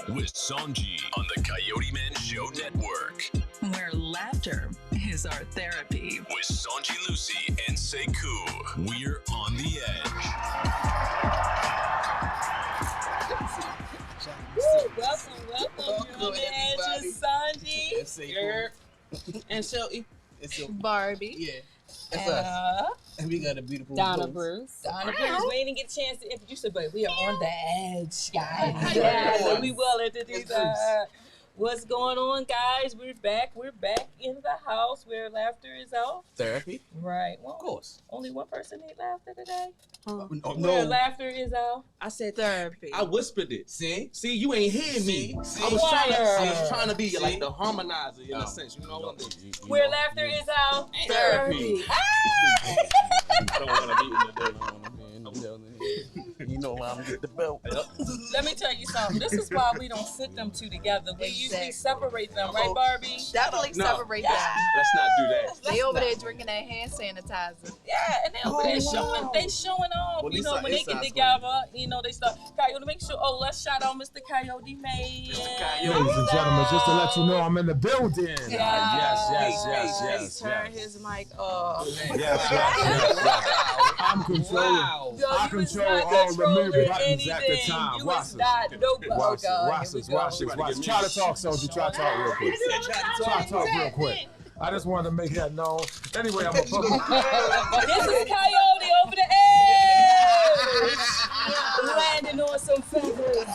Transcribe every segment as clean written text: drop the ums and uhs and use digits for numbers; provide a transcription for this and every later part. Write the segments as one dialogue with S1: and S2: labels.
S1: with Sanji on the Coyote Man Show Network.
S2: Where laughter is our therapy.
S1: With Sanji Lucy and Sekou, we're on the edge.
S3: Welcome. You're on the edge with Sanji.
S4: And Shelby.
S3: It's
S5: Barbie.
S4: Yeah. It's
S3: and,
S4: us. And we got a beautiful
S5: Donna
S4: Bruce.
S3: Bruce. We didn't get a chance to introduce her, but we are on the edge, guys.
S4: Yeah.
S3: So we will introduce her. What's going on, guys? We're back. We're back in the house where laughter is out.
S4: Therapy?
S3: Right. Well,
S4: Of course.
S3: only one person need laughter today.
S4: No.
S3: Where laughter is out.
S5: I said therapy.
S6: I whispered it.
S4: See?
S6: See, you ain't hearing me.
S4: See?
S6: I was trying to be
S4: See?
S6: like the harmonizer in a sense. You know what I mean?
S3: Where laughter is out.
S6: Therapy.
S3: Ah!
S6: I don't want to be in the building. You know why I'm getting the belt.
S3: Let me tell you something. This is why we don't sit them two together. We usually separate them, right, Barbie?
S5: Definitely
S6: No.
S5: separate them.
S6: Let's not do that.
S5: They over there drinking that hand sanitizer.
S3: Yeah, and they over there showing off.
S6: Well,
S3: You know, when they get together, you know, they start. Coyote, make sure. Oh, let's shout out Mr. Coyote Man.
S6: Mr. Coyote.
S7: Ladies and gentlemen, just to let you know, I'm in the building.
S6: Yes.
S5: Turn his mic off.
S7: Yes. I'm controlling.
S4: Wow.
S3: Yo,
S7: I
S3: you was
S7: control
S3: not
S7: all the
S3: controlling
S7: mute buttons at the
S3: anything.
S7: time.
S3: You
S7: Watch
S3: was
S7: this.
S3: not nobody.
S7: Watch this.
S3: Oh,
S7: Watch
S3: God,
S7: this.
S3: here we
S7: Watch
S3: go.
S7: this. Watch this. Try to talk, Soji. Try to talk real quick. Try to talk real quick. I just wanted to make that known. Anyway, I'm a public.
S3: This is Coyote over the edge, landing on some feathers.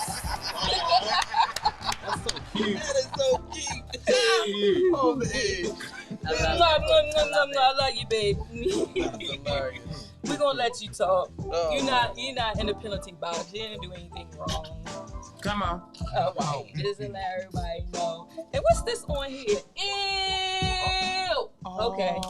S6: That's so cute.
S4: That is so cute. Oh, man.
S3: I love you, babe.
S4: That's hilarious.
S3: We're gonna let you talk.
S4: Oh.
S3: You're not in the penalty box. You didn't do anything wrong.
S7: Come on.
S3: Oh, wow. Just let everybody know. And what's this on here? Ew. Okay.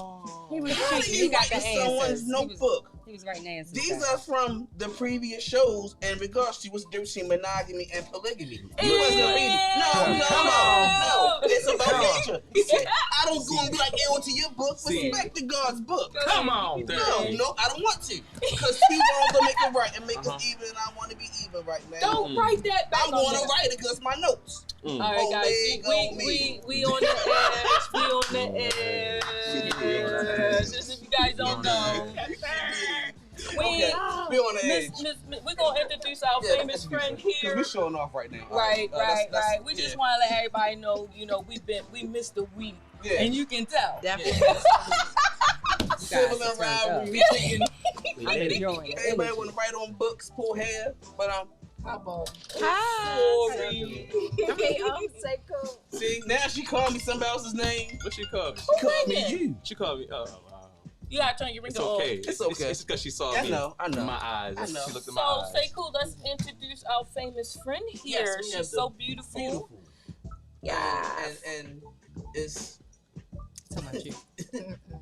S5: He was
S4: How do
S5: cheating.
S4: you
S5: He got
S4: write
S5: the
S4: in someone's
S5: answers.
S4: notebook?
S5: He was writing answers.
S4: These are from the previous shows in regards to what's different between monogamy and polygamy. You wasn't reading. No. It's about nature. He said, I don't go and be like, ew to your book. Respect the God's book.
S7: Come on.
S4: No, I don't want to. Because he wants to make it right and make us even, and I want to be even right now.
S3: Don't write that back.
S4: I'm going to wite it because it's my notes.
S3: All right, guys. We on the edge. We on the edge. Just if you guys don't know. We
S4: on the edge.
S3: We're gonna introduce our famous friend here.
S4: We're showing off right now.
S3: Right. We just want to let everybody know, we missed a week, and you can tell.
S5: Definitely.
S4: Civil and rivalry.
S5: I'm enjoying it.
S4: Everybody want to write on books, pull hair, but
S3: How about?
S5: Hi. Sekou.
S4: see, now she called me somebody else's name.
S6: What she called me?
S4: She called me you.
S6: She called me.
S3: You gotta turn your
S6: It's
S3: ring on.
S6: okay.
S4: It's okay.
S6: It's because she saw
S4: I
S6: me.
S4: know.
S6: In my eyes.
S4: I know.
S6: She looked in my
S3: So
S6: eyes.
S3: say cool. Let's introduce our famous friend here.
S4: Yes, we have
S3: She's
S4: the
S3: so beautiful.
S4: Yeah. And it's
S5: Talking about you.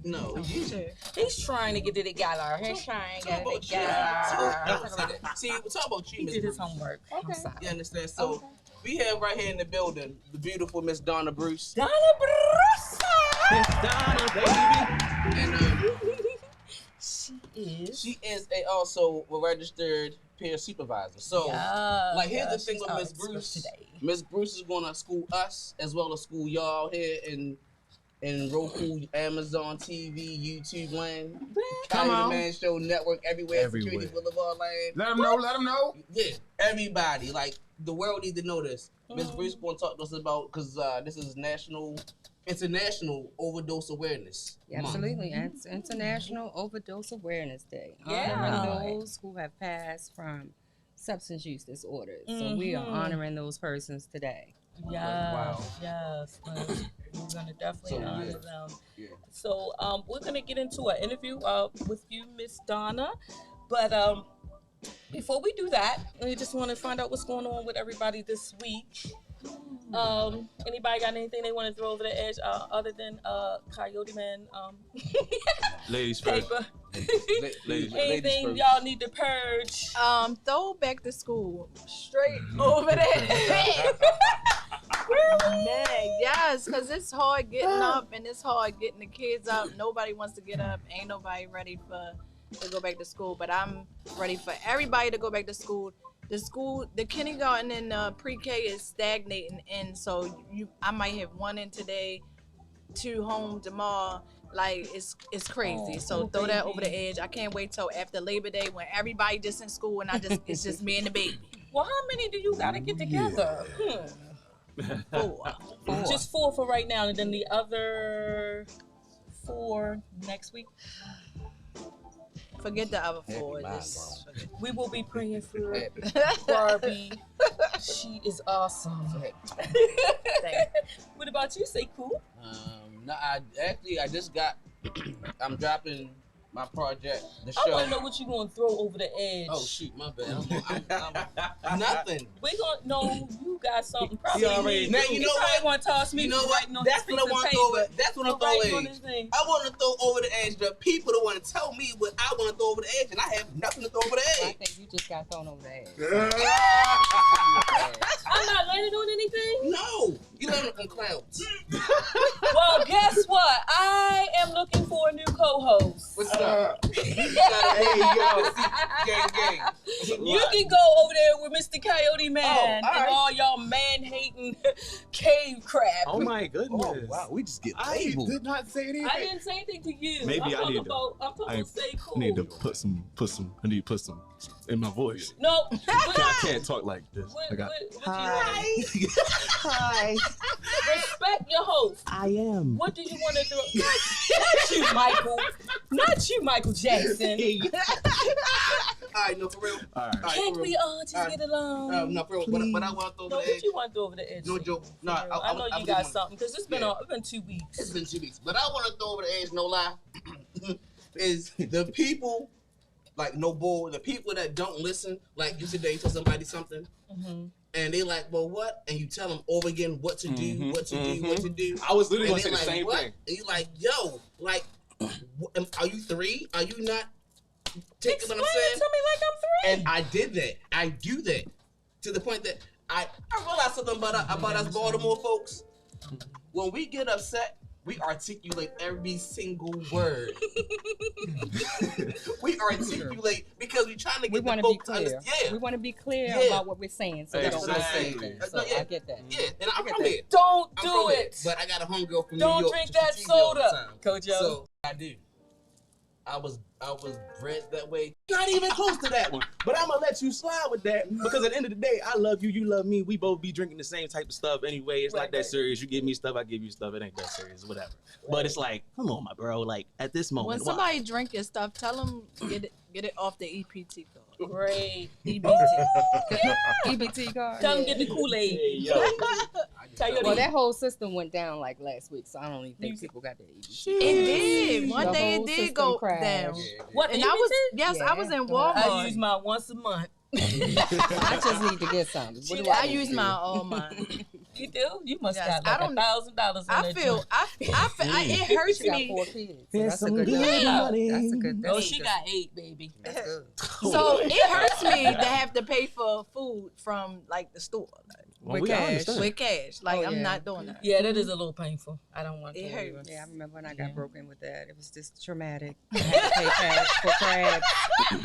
S4: no.
S3: He's trying to get it together. He's trying to get it
S4: Talk
S3: together.
S4: about you. See, we're talking about you,
S3: He
S4: Miss
S3: did his
S4: Bruce.
S3: homework.
S5: Okay.
S3: I'm sorry.
S4: You understand? So we have right here in the building the beautiful Miss Donna Bruce.
S3: Donna Bruce.
S6: Donna, baby.
S4: And
S3: She is.
S4: she is also a registered peer supervisor. So like here's the thing with Miss Bruce.
S3: Today.
S4: Miss Bruce is gonna school us as well as school y'all here in Roku, Amazon TV, YouTube land,
S7: Come
S4: Coyote
S7: on.
S4: Man Show Network, everywhere.
S7: Everywhere.
S4: Security Boulevard land.
S7: Let them know.
S4: Yeah, everybody. Like the world need to know this. Miss
S3: Mm-hmm.
S4: Bruce gonna talk to us about because this is international overdose awareness. month.
S5: Absolutely. It's International Overdose Awareness Day.
S3: Yeah.
S5: Honoring those who have passed from substance use disorders. So we are honoring those persons today.
S3: Yes,
S4: Wow.
S3: yes. We're gonna definitely honor them.
S4: Yeah.
S3: So we're gonna get into an interview with you, Miss Donna. But before we do that, we just want to find out what's going on with everybody this week. Anybody got anything they want to throw over the edge other than Coyote Man?
S6: Ladies first.
S3: Paper.
S4: Ladies
S3: Anything
S4: first.
S3: y'all need to purge?
S5: Throw back to school. Straight over there.
S3: Really?
S5: Dang, yes, because it's hard getting up and it's hard getting the kids up. Nobody wants to get up. Ain't nobody ready to go back to school. But I'm ready for everybody to go back to school.
S8: the kindergarten and pre-K is stagnating, and so I might have one in today, 2 home tomorrow. Like it's crazy. So throw that over the edge. I can't wait till after Labor Day when everybody just in school and it's just me and the baby.
S3: Well, how many do you gotta get together?
S8: 4.
S3: Just 4 for right now, and then the other 4 next week.
S8: Forget the other 4.
S3: We will be praying for Barbie. She is awesome. What about you? Say cool.
S4: No, I just got. I'm dropping my project, the show.
S3: I want to know what you gonna throw over the edge.
S4: Oh shoot, my bad. I'm nothing.
S3: We gonna know you got something. Probably
S4: already. Now you know what?
S3: Want to toss me?
S4: You know what? That's what I want to throw over. That's what I'm throwing. I want to throw over the edge. The people that want to tell me what I want to throw over the edge, and I have nothing to throw over the edge.
S5: I think you just got thrown over the edge.
S3: I'm not landing on anything.
S4: No, you landing on clouds.
S3: Well, guess what? I am looking for a new co-host.
S4: What's up? Gang.
S3: You can go over there with Mr. Coyote Man and all y'all man-hating cave crab.
S6: Oh my goodness!
S4: Oh wow, we just get
S7: I
S4: labeled.
S7: did not say anything.
S3: I didn't say anything to you.
S6: Maybe
S3: I'm
S6: I need
S3: talking about say cool.
S6: I need to put some. I need to put some in my voice.
S3: No,
S6: I can't talk like this.
S3: what
S6: Hi.
S3: Hi. Respect your host.
S6: I am.
S3: What do you want to do? Not you, Michael. Not you, Michael Jackson.
S4: All right, no, for real.
S6: All right.
S3: Can't we all just get along?
S4: No, for real. But I want to throw over
S3: No,
S4: the
S3: what
S4: edge.
S3: you want to throw over the edge?
S4: No joke. No,
S3: I know you got something because it's been 2 weeks.
S4: It's been 2 weeks. But I want to throw over the edge, no lie, is the people, like, no bull, the people that don't listen, like you today, tell somebody something, and they like, well, what? And you tell them over again what to do, what to do, what to do.
S6: I was literally
S4: And
S6: going to say the
S4: they
S6: same
S4: what?
S6: thing.
S4: And you like, yo, like, are you 3? Are you not taking
S3: Explain
S4: what I'm saying?
S3: it to me like I'm 3.
S4: And I did that. I do that to the point that I realized something about us Baltimore folks. When we get upset, we articulate every single word. We articulate because we're trying to get the folks to understand. Yeah.
S5: We want to be clear about what we're saying, so we don't miss anything. So I get that.
S4: Yeah, and I'm from here.
S3: Don't
S4: I'm
S3: do
S4: from here.
S3: it.
S4: But I got a homegirl from New
S3: Don't
S4: York.
S3: drink
S4: she
S3: that
S4: teases me all the
S3: soda,
S4: time.
S3: Kojo.
S4: So I do. I was bred that way. Not even close to that one.
S6: But I'm gonna let you slide with that because at the end of the day, I love you, you love me. We both be drinking the same type of stuff anyway. It's not that serious. You give me stuff, I give you stuff. It ain't that serious, whatever. But it's like, come on, my bro. Like at this moment,
S8: When somebody drink your stuff, tell them get it off the EPT card.
S3: Great.
S5: EBT card.
S3: Tell them get the Kool-Aid.
S6: Hey, yo.
S5: Well, that whole system went down like last week, so I don't even think people got the EBT.
S8: It did. One
S5: The
S8: day
S5: whole
S8: it did
S5: system
S8: go
S5: crashed.
S8: down.
S3: What?
S8: And I was I was in Walmart.
S3: I use mine once a month.
S5: I just need to get something. What do
S8: I
S5: need
S8: use
S5: to do?
S8: mine all mine.
S3: You do? You must
S8: Yes,
S3: got
S8: I
S3: like
S8: don't-
S3: $1,000.
S8: I feel it hurts
S5: She got
S8: me.
S5: 4 kids. So
S6: Here's
S5: that's a
S6: some
S5: good
S6: good
S5: thing.
S6: money.
S5: That's a good thing.
S3: Oh, she got 8, baby.
S5: That's good.
S8: So it hurts me to have to pay for food from like the store
S6: Well,
S5: With
S6: we
S5: cash.
S6: understand.
S8: with cash. Like
S5: Oh,
S8: I'm
S5: yeah.
S8: not doing that.
S3: Yeah, that is a little painful. I don't want to.
S8: It hurts.
S5: Yeah, I remember when I got broken with that. It was just traumatic. I had to pay cash for crabs.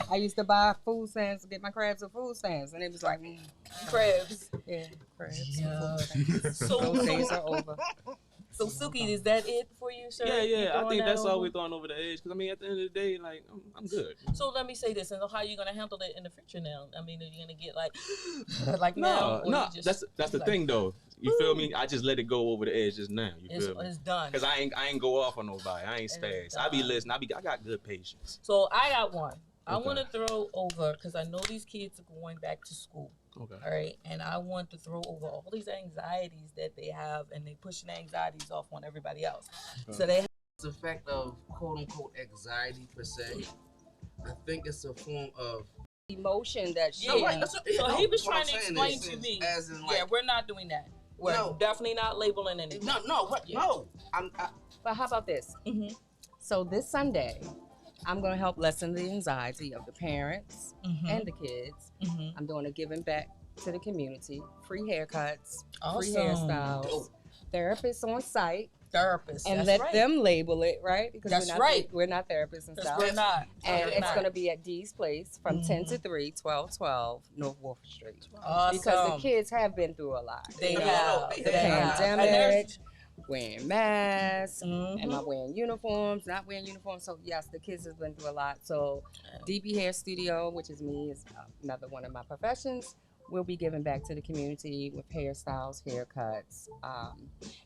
S5: I used to buy food stamps to get my crabs with food stamps, and it was like,
S3: Crabs.
S5: yeah, crabs.
S3: Yeah.
S5: So those days are over.
S3: So Suki, is that it for you, sir? You
S6: Yeah. I
S3: throwing
S6: think
S3: that
S6: that's all
S3: over?
S6: we're throwing over the edge. Because I mean, at the end of the day, like I'm good.
S3: So let me say this, and how are you gonna handle it in the future now? I mean, are you gonna get like now? Or
S6: No.
S3: you just,
S6: That's the
S3: like,
S6: thing though. You feel me? I just let it go over the edge just now. You feel me?
S3: It's done.
S6: Cause I ain't go off on nobody. I ain't
S3: It's
S6: spags. I be
S3: done.
S6: listening. I got good patience.
S3: So I got one. I
S6: Okay.
S3: want to throw over because I know these kids are going back to school.
S6: Okay.
S3: All right, and I want to throw over all these anxieties that they have, and they pushing anxieties off on everybody else. So they
S4: It's the effect of quote unquote anxiety per se. I think it's a form of
S5: Emotion that she.
S3: Yeah.
S4: that's what-
S3: So
S4: no,
S3: he was
S4: what I'm
S3: trying to
S4: saying
S3: explain
S4: is,
S3: to me.
S4: as in
S3: Yeah,
S4: like
S3: we're not doing that. We're
S4: No.
S3: definitely not labeling anything.
S4: no.
S5: But how about this?
S3: Mm-hmm.
S5: So this Sunday, I'm going to help lessen the anxiety of the parents and the kids.
S3: Mm-hmm.
S5: I'm doing a giving back to the community, free haircuts, free
S3: Awesome.
S5: hairstyles, therapists on site,
S3: Therapist.
S5: And
S3: That's
S5: let
S3: right.
S5: them label it, right? Because
S3: That's
S5: we're not,
S3: right.
S5: We're not therapists and stuff.
S3: We're not.
S5: And
S3: We're
S5: it's
S3: not.
S5: going to be at Dee's Place from 10 to 3, 1212 North Wolf Street.
S3: Awesome.
S5: Because the kids have been through a lot.
S3: They
S5: You know,
S3: have.
S5: The
S3: They have.
S5: pandemic, wearing masks,
S3: Mhm.
S5: am I wearing uniforms, not wearing uniforms? So yes, the kids have been through a lot. So DB Hair Studio, which is me, is another one of my professions. We'll be giving back to the community with hairstyles, haircuts.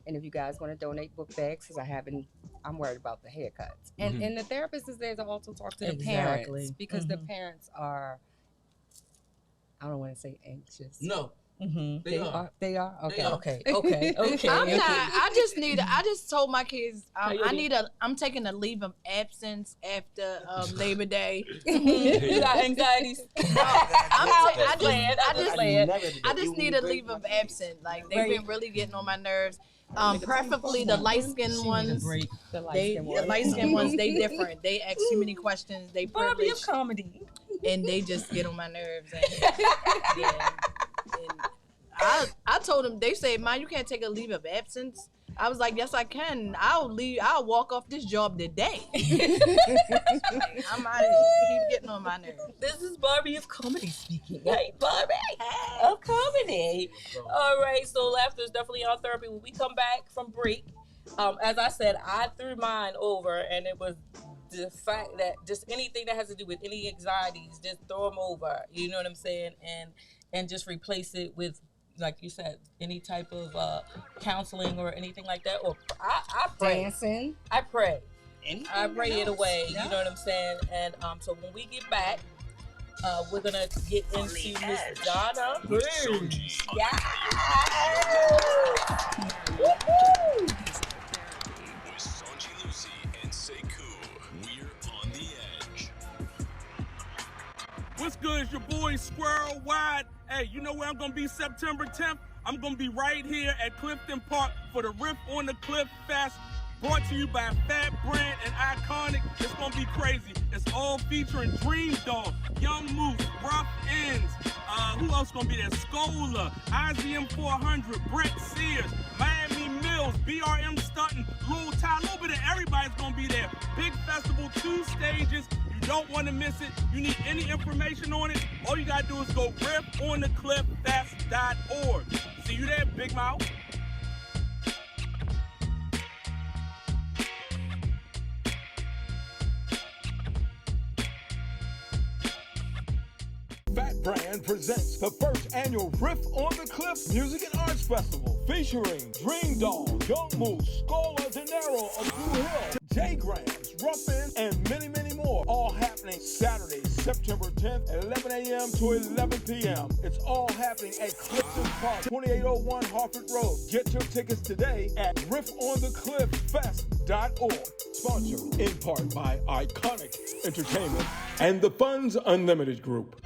S5: And if you guys want to donate book bags, because I'm worried about the haircuts. And the therapist is there to also talk to the parents, because the parents are, I don't want to say anxious.
S4: No.
S3: They are.
S5: They are? Okay.
S3: Okay.
S8: I'm not. I just told my kids I'm taking a leave of absence after Labor Day.
S3: You got anxieties.
S8: I just need a leave of absence. Like they've been really getting on my nerves. Preferably the light skinned ones. The light skinned ones, they different. They ask too many questions. They
S3: Barbie of
S8: privileged,
S3: comedy.
S8: and they just get on my nerves. And I told them, they said, "Ma, you can't take a leave of absence." I was like, "Yes, I can. I'll walk off this job today." I'm out. Keep getting on my nerves.
S3: This is Barbie of comedy speaking. Hey, Barbie of comedy. All right, so laughter is definitely our therapy. When we come back from break, as I said, I threw mine over, and it was the fact that just anything that has to do with any anxieties, just throw them over. You know what I'm saying? And just replace it with, like you said, any type of counseling or anything like that. Or I pray.
S5: Dancing.
S3: I pray.
S5: Anything
S3: I pray it
S5: else?
S3: away.
S5: Yeah.
S3: You know what I'm saying? And so when we get back, we're gonna get into Miss Donna.
S1: With Sonji on the
S3: Woo-hoo!
S1: With Sonji Lucy and Sekou, we're on the edge.
S9: What's good? It's your boy Squirrel Wide. Hey, you know where I'm gonna be September 10th? I'm gonna be right here at Clifton Park for the Riff on the Cliff Fest, brought to you by Fat Brand and Iconic. It's gonna be crazy. It's all featuring Dream Dog, Young Moose, Rough Ends. Who else gonna be there? Scola, IZM 400, Brett Sears, Miami Mills, BRM Stunton, Lil Ty. A little bit of everybody's gonna be there. Big festival, 2 stages. You don't want to miss it. You need any information on it, all you gotta do is go riffonthecliffest.org. See you there, Big Mouth.
S10: Fat Brand presents the first annual Riff on the Cliff Music and Arts Festival, featuring Dream Doll, Young Moose, Scola De Niro of Blue Hill, J Grams, Ruffin, and many, many more. All happening Saturday, September 10th at 11 a.m. to 11 p.m. It's all happening at Clifton Park, 2801 Harford Road. Get your tickets today at riffonthecliffest.org. Sponsored in part by Iconic Entertainment and the Funds Unlimited Group.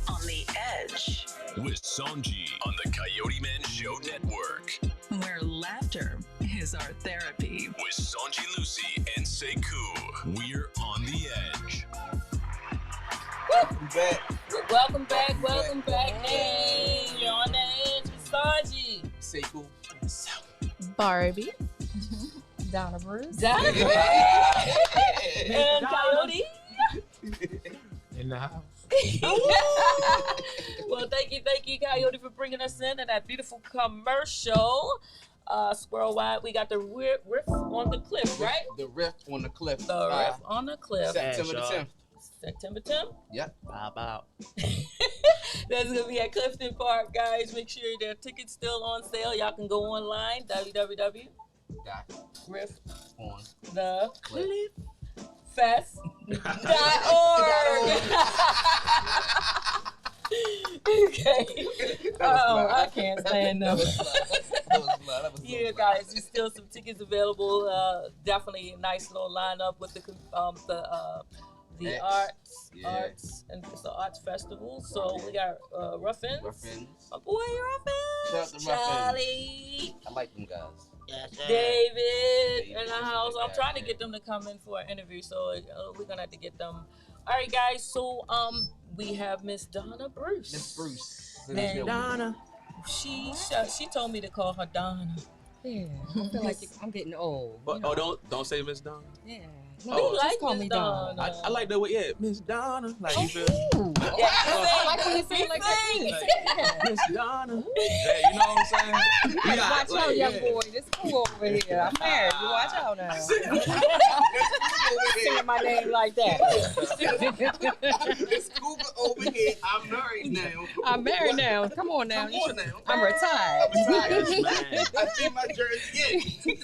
S2: On the edge,
S1: With Sonji on the Coyote Man Show Network.
S2: where laughter is our therapy.
S1: With Sonji Lucy and Sekou, we're on the edge.
S3: Welcome back. Hey, you're on the edge with Sanji.
S4: Sekou.
S8: Barbie.
S5: Donna Bruce.
S3: And Coyote.
S7: In the house.
S3: Well, thank you, Coyote, for bringing us in and that beautiful commercial. Squirrel Wide, we got the riff on the cliff, right?
S4: The Riff on the Cliff.
S3: The riff on the cliff.
S4: September the 10th.
S3: September 10th.
S4: Yep.
S6: Pop out.
S3: That's gonna be at Clifton Park, guys. Make sure their tickets still on sale. Y'all can go online, www.riff
S4: On
S3: the
S4: Cliff.
S3: fest.org. Okay. Oh, I can't stand them. Yeah, guys, there's still some tickets available. Definitely a nice little lineup with the arts, and it's an arts festival. So we got Ruffins.
S4: Ruffins.
S3: My boy Ruffins.
S4: Shout out to Ruffins.
S3: Charlie.
S4: I like them guys. Yes, sir.
S3: David in the
S4: David,
S3: house. I'm trying to
S4: yeah.
S3: get them to come in for an interview, so we're gonna have to get them. All right, guys. So we have Miss Donna Bruce.
S4: Miss Bruce.
S3: And
S6: Donna.
S3: she told me to call her Donna.
S5: Yeah, I feel like I'm getting old.
S6: But, don't say Miss Donna.
S5: Yeah.
S3: We
S5: No, just
S3: like
S5: call
S3: Miss
S5: me
S3: Donna.
S5: Dawn.
S6: I like that way. Yeah, Miss Donna. Like you feel.
S3: Yeah,
S5: I like when you say it like that.
S6: Miss Donna. Hey, you know what I'm saying?
S5: Yeah, watch out, young boy. This cool over here. I'm married. You watch out now. Saying my name like that.
S4: It's Cougar over here. I'm married now.
S5: I'm married now. Come on now.
S4: Come on now.
S5: I'm retired.
S6: Man,
S4: I see my jersey in.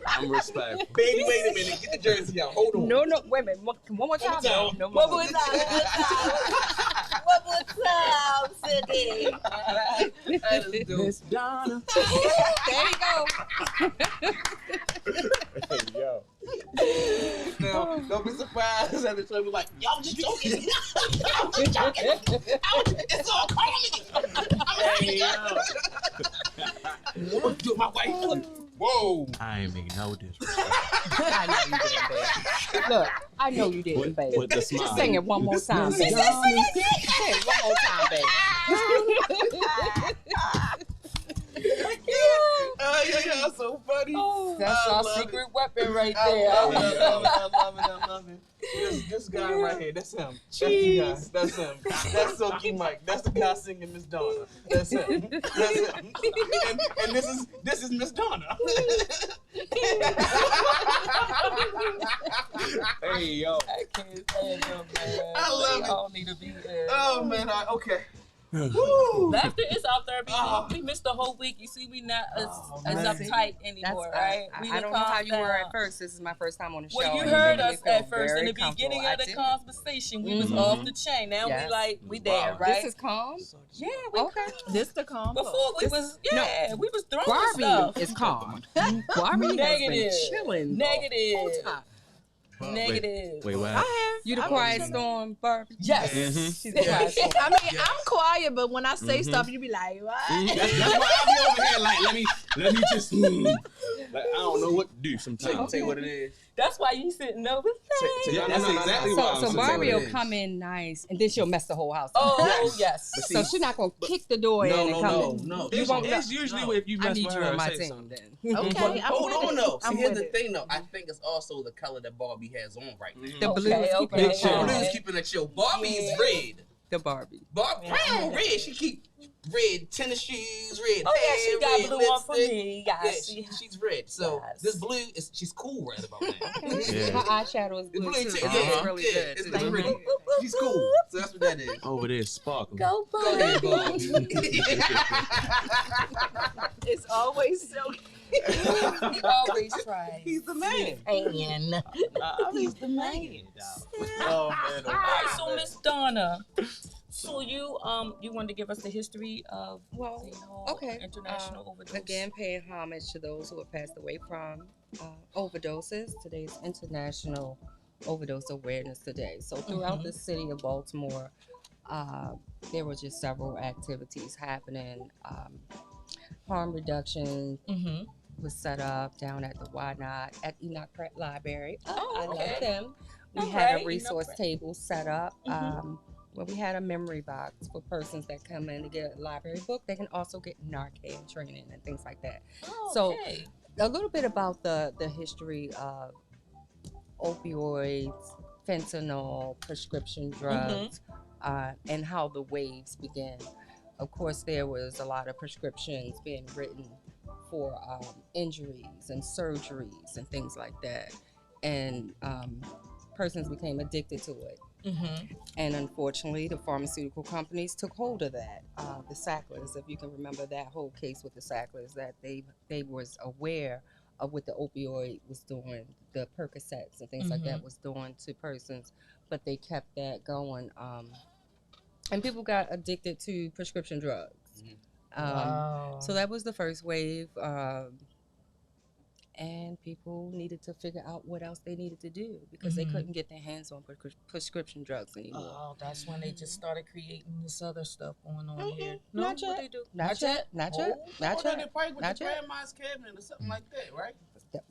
S6: I'm respectful.
S4: Baby, wait a minute. Get the jersey out. Hold on.
S5: No, wait a minute. One more time. No more.
S3: One more time, Cindy.
S6: Miss Donna.
S5: There you go.
S7: Hey, yo.
S4: Now, don't be surprised at the show. Be like, y'all just joking. Y'all just joking. It's all comedy.
S6: Hey, yo.
S4: What you do, my wife? Whoa.
S6: I ain't making no disrespect.
S5: I know you didn't, babe. Look, I know you didn't, babe.
S6: With the smile.
S5: Just sing it one more time, babe. Sing it one more time, babe.
S4: Yeah, so funny.
S5: That's
S4: I
S5: our
S4: love
S5: secret weapon right
S4: I
S5: there.
S4: love it. I love it. This guy right here, that's him. That's the guy. That's him. That's Silky Mike. That's the guy singing Miss Donna. That's him. That's him. And this is Miss Donna.
S6: Hey, yo.
S3: I can't stand them, man.
S4: I love
S3: They
S4: it.
S3: all need to be there.
S4: Oh man, okay.
S3: Laughter is our therapy. We missed the whole week. You see, we not as
S4: man.
S3: uptight anymore, right? We
S5: I don't know how you were at first. This is my first time on the show.
S3: Well, you
S5: and
S3: heard
S5: made me
S3: us
S5: feel
S3: at first in
S5: very
S3: the beginning
S5: comfortable.
S3: of the
S5: I did.
S3: conversation. We was off the chain. Now
S5: Yes.
S3: we there,
S4: Wow.
S3: right?
S5: This is calm.
S3: Yeah, we
S5: Okay.
S8: This the combo.
S3: before we was we was throwing
S5: Barbie
S3: stuff.
S5: is calm. Barbie has
S3: Negative.
S5: been chilling.
S3: Negative.
S5: Whole time.
S3: Negative.
S6: Wait, what?
S8: I have.
S5: You the quiet storm, Barbie?
S3: Yes.
S5: She's the quiet storm.
S8: I mean, I'm quiet, but when I say stuff, you be like, what?
S6: That's why I be over here like, let me just, like, I don't know what to do sometimes.
S4: Say what it is.
S3: That's why you sitting over there.
S6: Yeah, that's exactly why I'm
S5: So
S6: saying
S5: Barbie
S6: what
S5: will
S6: it is.
S5: come in nice, and then she'll mess the whole house up.
S3: Oh yes.
S4: But
S5: So she's not gonna kick the door in and come in.
S4: no.
S5: You won't.
S6: It's usually if you
S5: I
S6: mess
S5: need
S6: with
S5: you
S6: her
S5: on my
S6: say
S5: team
S6: something.
S5: then.
S8: Okay, I'm
S4: Hold
S8: with
S4: on
S8: it.
S4: though.
S8: I'm
S4: See, here's
S8: with
S4: the
S8: it.
S4: thing though. I think it's also the color that Barbie has on right now.
S5: The blue is keeping
S3: okay.
S5: it chill.
S4: Blue is keeping it chill. Barbie's red.
S5: The Barbie.
S4: Barbie red. She keep red tennis shoes, red
S3: Oh yeah,
S4: hair,
S3: she got
S4: red
S3: blue on for
S4: lipstick.
S3: me.
S4: Yeah,
S3: Yes.
S4: she's red. So
S3: Yes.
S4: this blue is she's cool right about now.
S6: Yeah.
S5: Her eyeshadow is
S4: It's
S5: blue
S4: blue
S5: too.
S4: too.
S5: It's really good.
S4: It's
S5: too.
S4: pretty. She's cool. So that's what that is.
S6: Over there, sparkling.
S3: Go
S4: Go ahead,
S3: Barbie.
S4: Barbie.
S8: It's always so.
S3: He always tries.
S4: He's the man.
S3: He's the man.
S4: Oh man.
S3: All right, so Miss Donna, so you wanted to give us the history of the whole
S5: Okay.
S3: international overdose.
S5: Again, paying homage to those who have passed away from overdoses. Today's International Overdose Awareness Day. So throughout the city of Baltimore, there were just several activities happening. Harm reduction was set up down at the Why Not at Enoch Pratt Library. I
S3: okay.
S5: love them. We
S3: All
S5: had
S3: right,
S5: a resource
S3: Enoch Pratt.
S5: table set up. Where we had a memory box for persons that come in to get a library book. They can also get Narcan training and things like that. So a little bit about the history of opioids, fentanyl, prescription drugs, and how the waves began. Of course, there was a lot of prescriptions being written for injuries and surgeries and things like that. And persons became addicted to it. And unfortunately, the pharmaceutical companies took hold of that. The Sacklers, if you can remember that whole case with the Sacklers, that they was aware of what the opioid was doing, the Percocets and things like that was doing to persons, but they kept that going. And people got addicted to prescription drugs.
S3: Wow.
S5: So that was the first wave. and people needed to figure out what else they needed to do because they couldn't get their hands on prescription drugs anymore.
S3: Oh, that's when they just started creating this other stuff going on here.
S5: Not yet.
S3: What they do?
S5: Not yet. Not yet. Not
S4: They
S5: yet.
S4: probably with
S5: Not
S4: the
S5: yet.
S4: grandma's cabinet or something like that, right?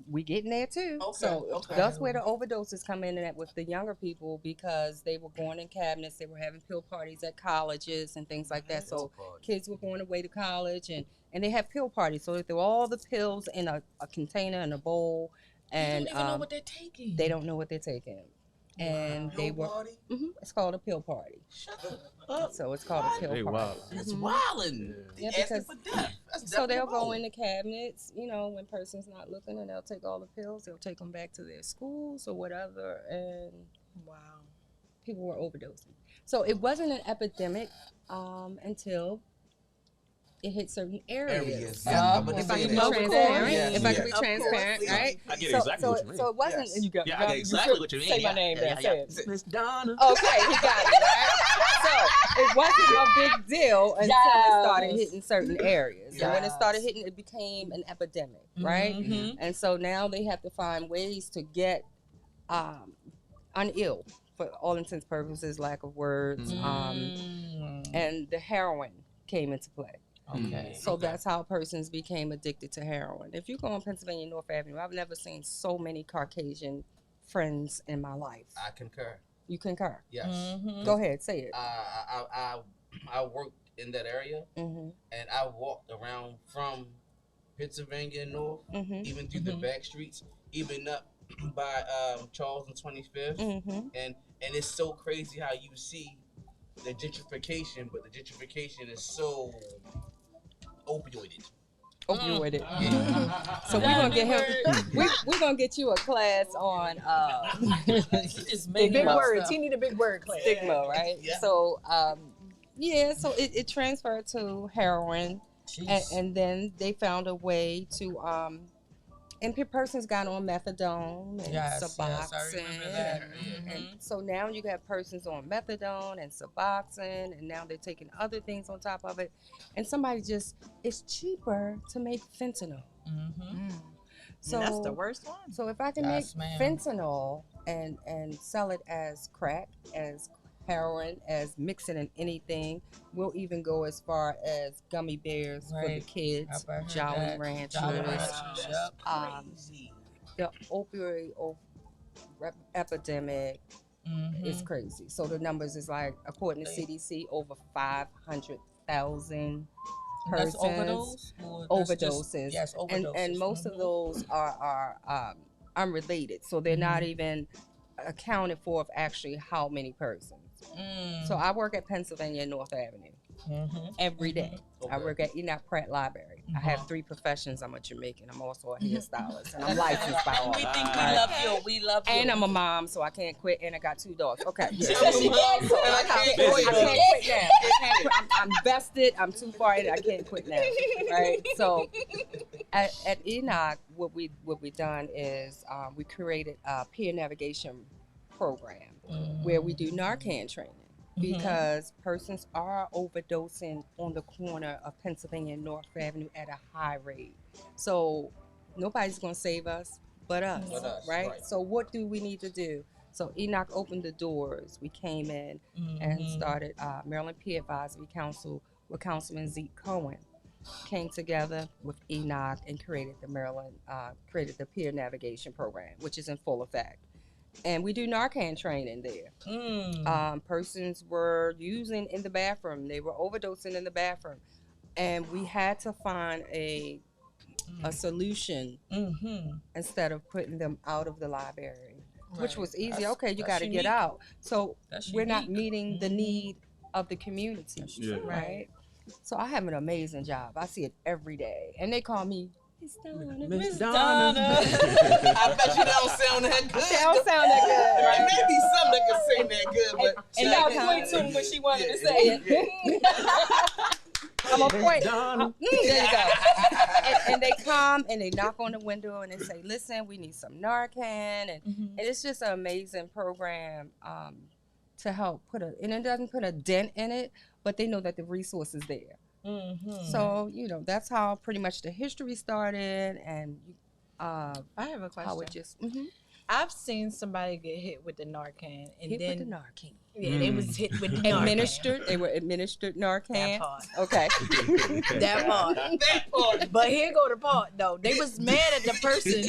S5: We getting there too.
S4: Okay,
S5: So
S4: okay.
S5: that's where the overdoses come in at with the younger people because they were going in cabinets, they were having pill parties at colleges and things like that. So kids were going away to college and they have pill parties. So they threw all the pills in a container in a bowl, and
S3: They don't even know what they're taking.
S5: they don't know what they're taking. And they were. It's called a pill party.
S4: Shut up.
S5: So it's called a pill
S6: They
S5: party.
S6: wild.
S4: That's wildin'.
S5: Yeah,
S4: They
S5: because
S4: asking for death. That's
S5: so they'll
S4: definitely
S5: go
S4: wrong.
S5: in the cabinets, you know, when person's not looking, and they'll take all the pills. They'll take them back to their schools or whatever, and
S8: Wow.
S5: people were overdosing. So it wasn't an epidemic until it hit certain areas.
S4: Yeah,
S5: If I can be
S4: of course.
S5: transparent,
S4: Yes,
S5: if I can be
S4: yes.
S5: transparent, right?
S6: I get exactly what you mean.
S5: So it wasn't.
S4: Yes.
S5: You got,
S6: Yeah, I get exactly what you mean.
S5: Say my
S6: Yeah,
S5: name
S6: yeah,
S5: then.
S6: yeah,
S5: Say it.
S6: Miss Donna.
S5: Okay, he got it, right? So it wasn't a big deal until it started hitting certain areas. And when it started hitting, it became an epidemic, right? And so now they have to find ways to get unill, for all intents and purposes, lack of words. And the heroin came into play.
S3: Okay.
S5: So that's how persons became addicted to heroin. If you go on Pennsylvania North Avenue, I've never seen so many Caucasian friends in my life.
S4: I concur.
S5: You concur?
S4: Yes.
S5: Go ahead, say it.
S4: I worked in that area, and I walked around from Pennsylvania North, even through the back streets, even up by Charles and 25th, and it's so crazy how you see the gentrification, but the gentrification is so opioided.
S5: Opioided. So we're gonna get him. We're gonna get you a class on
S8: Big words. He need a big word class.
S5: stigma, right?
S4: Yeah.
S5: So so it transferred to heroin, and then they found a way to and persons got on methadone and Suboxone, and so now you got persons on methadone and Suboxone, and now they're taking other things on top of it, and it's cheaper to make fentanyl. So
S8: that's the worst one.
S5: So if I can
S3: Yes,
S5: make
S3: ma'am.
S5: fentanyl and sell it as crack, as heroin, as mixing in anything, we'll even go as far as gummy bears for the kids, Jolly Ranchers. The opioid epidemic is crazy. So the numbers is like, according to CDC, over 500,000 persons.
S3: That's overdose? Or that's
S5: Overdoses.
S3: just- yes, overdoses.
S5: And most of those are unrelated. So they're not even accounted for of actually how many persons. So I work at Pennsylvania North Avenue every day. I work at Enoch Pratt Library. I have 3 professions. I'm a Jamaican. I'm also a hairstylist, and I'm licensed by all.
S3: We think we
S5: right?
S3: love you. We love you.
S5: And I'm a mom, so I can't quit. And I got 2 dogs. Okay.
S3: Yes, she does.
S5: So
S3: And
S5: I can't quit now. I can't quit. I'm vested. I'm too far in. I can't quit now. Right. So at Enoch, what we done is we created a peer navigation program where we do Narcan training. Because persons are overdosing on the corner of Pennsylvania and North Avenue at a high rate. So nobody's going to save us but us, right? So what do we need to do? So Enoch opened the doors. We came in and started Maryland Peer Advisory Council with Councilman Zeke Cohen. Came together with Enoch and created the peer navigation program, which is in full effect. And we do Narcan training there. Persons were using in the bathroom. They were overdosing in the bathroom. And we had to find a solution instead of putting them out of the library, which was easy. Okay, you got to get out. So we're not meeting the need of the community, right? So I have an amazing job. I see it every day. And they call me Miss Donna.
S4: I bet you don't sound that good.
S5: They don't sound that good.
S4: Right? Maybe some that can sing that good, but
S5: And that was point to when she wanted to say it. I'm a point. There you go. And they come and they knock on the window and they say, "Listen, we need some Narcan," and it's just an amazing program to help and it doesn't put a dent in it, but they know that the resource is there. So that's how pretty much the history started, and
S8: I have a question.
S5: how it just
S8: I've seen somebody get hit with the Narcan, and
S5: hit
S8: then
S5: with the Narcan.
S8: yeah, they was hit with the Narcan.
S5: Administered. They were administered Narcan.
S8: That part.
S5: Okay.
S8: That part.
S4: That part.
S8: But here go the part though. They was mad at the person.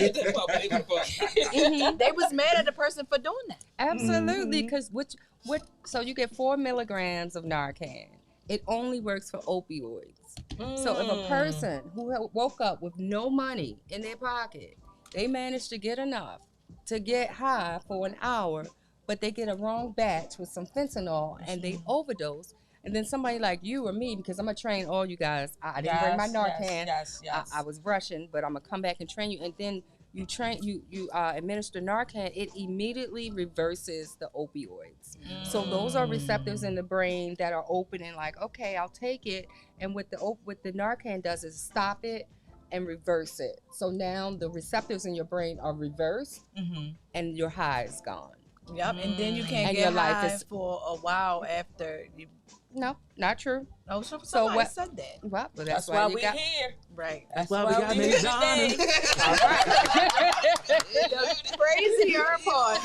S8: They was mad at the person for doing that.
S5: Absolutely, because so you get 4 milligrams of Narcan. It only works for opioids. So if a person who woke up with no money in their pocket, they managed to get enough to get high for an hour, but they get a wrong batch with some fentanyl and they overdose. And then somebody like you or me, because I'm gonna train all you guys. I didn't bring my Narcan.
S3: Yes.
S5: I was rushing, but I'm gonna come back and train you. And then you administer Narcan. It immediately reverses the opioids. So those are receptors in the brain that are open and like, okay, I'll take it. And what the Narcan does is stop it and reverse it. So now the receptors in your brain are reversed, and your high is gone.
S8: Yep, and then you can't
S5: And
S8: get
S5: your life
S8: high
S5: is-
S8: for a while after you.
S5: No, not true.
S8: Oh, somebody
S5: what-
S8: said that.
S5: Well,
S3: That's
S5: why
S3: why
S5: you
S3: we
S5: got.
S3: here.
S8: Right.
S6: That's why we got Miss Donna.
S8: The crazier part,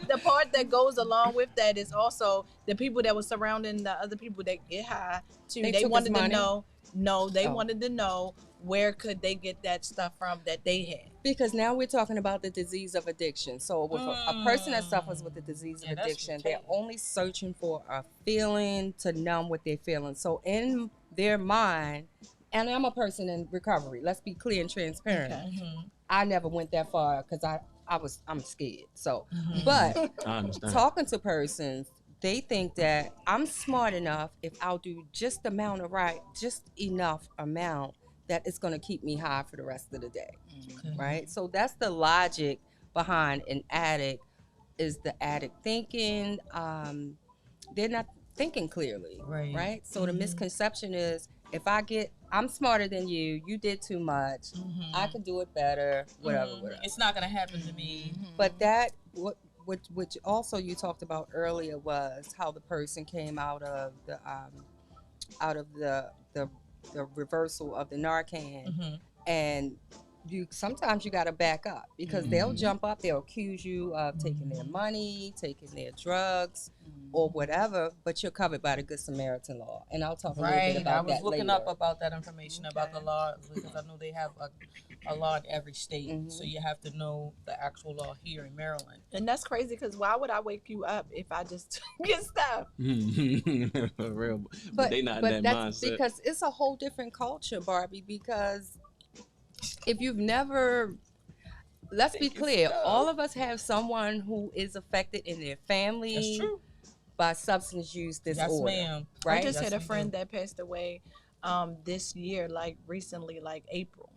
S8: the part that goes along with that is also the people that were surrounding the other people that get high too.
S5: They
S8: They
S5: took his
S8: wanted to
S5: money?
S8: know. No, they
S5: Oh.
S8: wanted to know where could they get that stuff from that they had.
S5: Because now we're talking about the disease of addiction. So with a person that suffers with the disease of
S3: that's
S5: addiction,
S3: what
S5: they're only searching for a feeling to numb what they're feeling. So in their mind, and I'm a person in recovery, let's be clear and transparent. I never went that far because I'm scared. So, but
S6: I understand.
S5: talking to persons, they think that I'm smart enough if I'll do just enough amount that it's going to keep me high for the rest of the day, right? So that's the logic behind an addict. Is the addict thinking? They're not thinking clearly, right? So the misconception is, if I'm smarter than you, you did too much, I can do it better, whatever.
S3: It's not gonna happen to me.
S5: But that which also you talked about earlier was how the person came out of the reversal of the Narcan, and sometimes you got to back up because they'll jump up, they'll accuse you of taking their money, taking their drugs, or whatever, but you're covered by the Good Samaritan law, and I'll talk a little bit about that
S3: I was looking
S5: later.
S3: up about that information about the law because I know they have a law in every state, so you have to know the actual law here in Maryland.
S8: And that's crazy because why would I wake you up if I just get stuff?
S6: For real. But they not in that
S5: that's
S6: mindset.
S5: because it's a whole different culture, Barbie, because if you've never, let's be clear, all of us have someone who is affected in their family
S3: That's true.
S5: by substance use disorder.
S3: Yes, ma'am.
S5: Right?
S8: I just
S3: Yes,
S8: had a
S3: we
S8: friend that passed away this year, like recently, like April,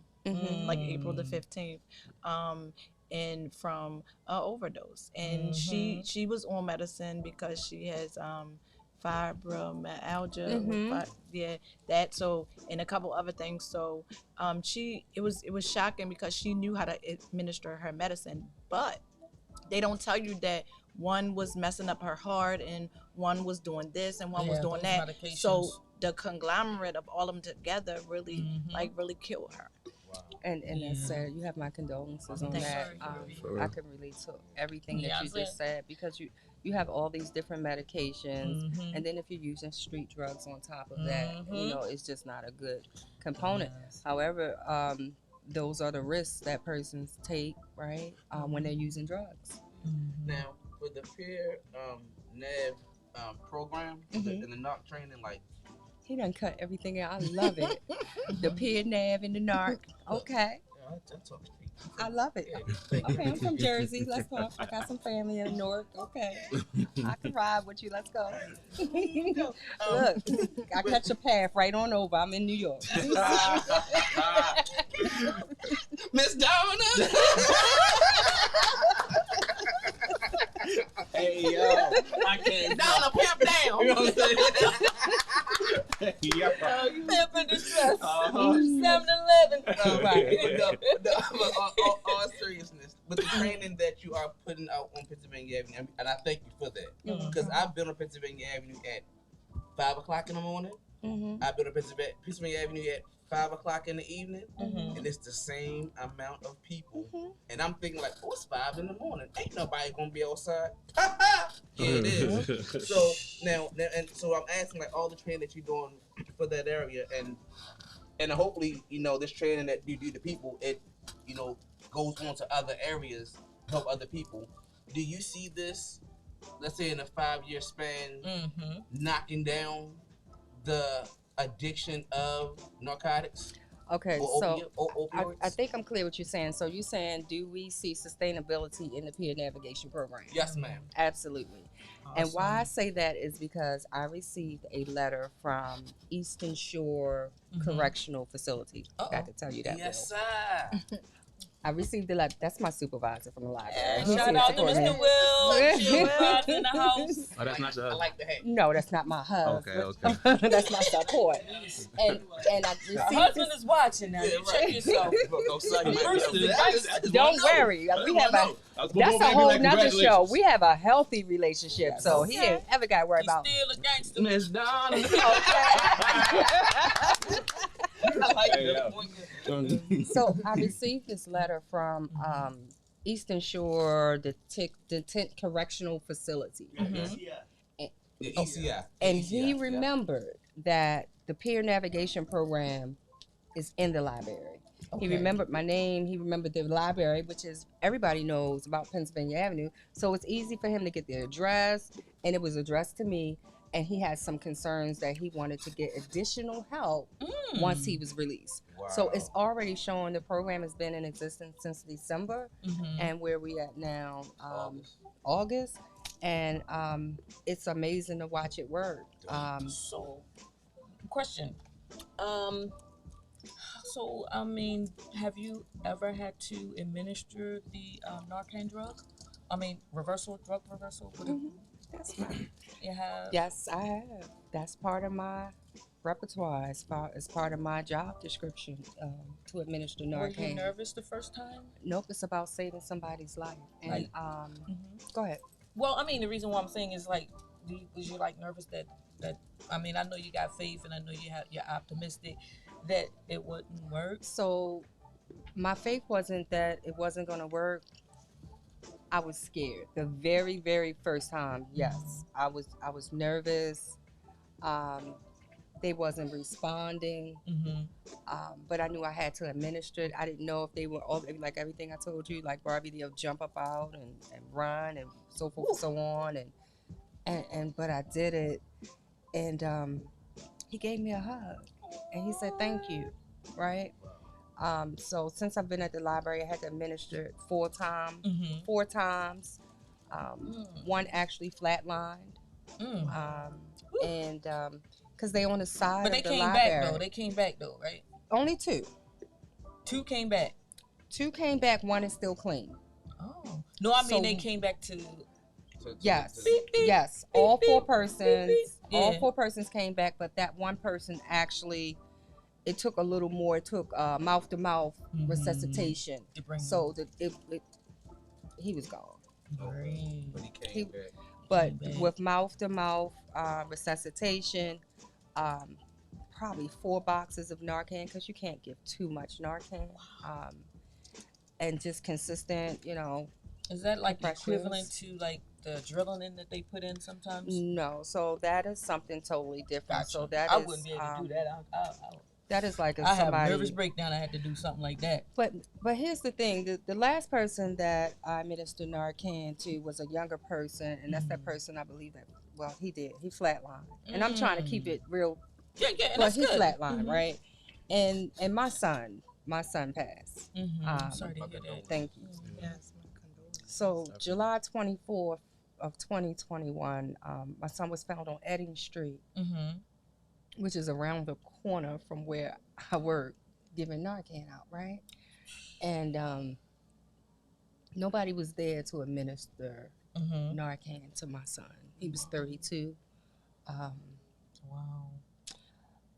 S8: like April the 15th, and from an overdose. And she was on medicine because she has fibromyalgia, that, so, and a couple other things. So it was shocking because she knew how to administer her medicine, but they don't tell you that one was messing up her heart and one was doing this and one was doing
S3: those
S8: that.
S3: medications.
S8: So the conglomerate of all of them together really really killed her.
S5: And that's sad. You have my condolences on
S3: Thank
S5: that.
S3: you.
S5: I can relate to everything that
S3: Yeah,
S5: you just said because you have all these different medications, and then if you're using street drugs on top of that, it's just not a good component. However, those are the risks that persons take, right, when they're using drugs.
S4: Now, with the peer NAV program in the NARC training, like,
S5: He done cut everything out. I love it. The peer nav and the narc. Okay.
S4: I talk street.
S5: I love it. Okay, I'm from Jersey. Let's talk. I got some family in Newark. Okay. I can ride with you. Let's go. Look, I catch a path right on over. I'm in New York.
S4: Miss Donna.
S6: Hey, yo. I can't.
S4: Donna, pimp down.
S6: You know what I'm saying? Yeah.
S3: Pimp in distress. 7-Eleven.
S4: No, but all seriousness, with the training that you are putting out on Pennsylvania Avenue, and I thank you for that, because I've been on Pennsylvania Avenue at 5 o'clock in the morning, I've been on Pennsylvania Avenue at 5 o'clock in the evening, and it's the same amount of people. And I'm thinking like, oh, it's 5 in the morning. Ain't nobody gonna be outside. Yeah, it is. So now, and so I'm asking like all the training that you're doing for that area, and hopefully, this training that you do to people, it, goes on to other areas, help other people. Do you see this, let's say in a 5-year span, knocking down the addiction of narcotics?
S5: Okay,
S4: or
S5: so
S4: opioids?
S5: I think I'm clear what you're saying. So you're saying, do we see sustainability in the peer navigation program?
S4: Yes, ma'am.
S5: Absolutely. Awesome. And why I say that is because I received a letter from Eastern Shore Correctional Facility. Got to tell you that.
S4: Yes, sir.
S5: I received the letter. That's my supervisor from the library.
S3: Shout out to Mr. Will. Supervisor in the house.
S6: Oh, that's not your
S4: I like the hat.
S5: No, that's not my husband.
S6: Okay.
S5: That's my support. And I received
S3: husband is watching now. You check yourself.
S5: Don't worry. We have that's a whole nother show. We have a healthy relationship, so he ain't ever got to worry about.
S3: He's still a gangster.
S6: Miss Donna.
S5: So I received this letter from Eastern Shore Detent Correctional Facility.
S4: ECI.
S5: And he remembered that the peer navigation program is in the library. Okay. He remembered my name. He remembered the library, which is, everybody knows about Pennsylvania Avenue. So it's easy for him to get the address, and it was addressed to me. And he had some concerns that he wanted to get additional help once he was released. Wow. So it's already showing the program has been in existence since December, and where we at now, August. And it's amazing to watch it work.
S3: So, question. So, I mean, have you ever had to administer the Narcan drug? I mean, drug reversal?
S5: That's right.
S3: You have?
S5: Yes, I have. That's part of my repertoire. It's part of my job description to administer Narcan.
S3: Were you nervous the first time?
S5: Nope, it's about saving somebody's life. And go ahead.
S3: Well, I mean, the reason why I'm saying is like, was you like nervous that I mean, I know you got faith, and I know you're optimistic that it wouldn't work.
S5: So my faith wasn't that it wasn't going to work. I was scared. The very, very first time, yes, I was nervous. They wasn't responding, but I knew I had to administer it. I didn't know if they were all, like everything I told you, like Barbie, they'll jump up out and run and so forth and so on, and but I did it, and he gave me a hug, and he said thank you, right? So since I've been at the library, I had to administer it 4 times. 4 times. One actually flatlined. And because they on the side
S3: but
S5: of the
S3: library. They came back though, right?
S5: Only 2.
S3: 2 came back.
S5: 2 came back. 1 is still clean.
S3: Oh. No, I mean, they came back to...
S5: Yes. Yes. All 4 persons. Yeah. All 4 persons came back, but that one person actually... It took a little more. It took mouth-to-mouth resuscitation. So that he was gone.
S4: But he came back.
S5: But with mouth-to-mouth resuscitation, probably 4 boxes of Narcan, because you can't give too much Narcan. And just consistent,
S3: Is that like equivalent to like the adrenaline that they put in sometimes?
S5: No. So that is something totally different.
S3: Gotcha.
S5: So that
S3: I wouldn't be able to do that.
S5: That is like if
S3: I
S5: somebody...
S3: have a nervous breakdown. I had to do something like that.
S5: But here's the thing. The last person that I administered Narcan to was a younger person, and that's that person I believe that, well, he did. He flatlined. And I'm trying to keep it real.
S3: Yeah,
S5: but he flatlined, right? And my son passed.
S3: Sorry to hear that.
S5: Thank you. Yes, my condolences. So July 24th of 2021, my son was found on Edding Street, which is around the corner from where I work, giving Narcan out, right? And nobody was there to administer Narcan to my son. He was 32.
S3: Wow.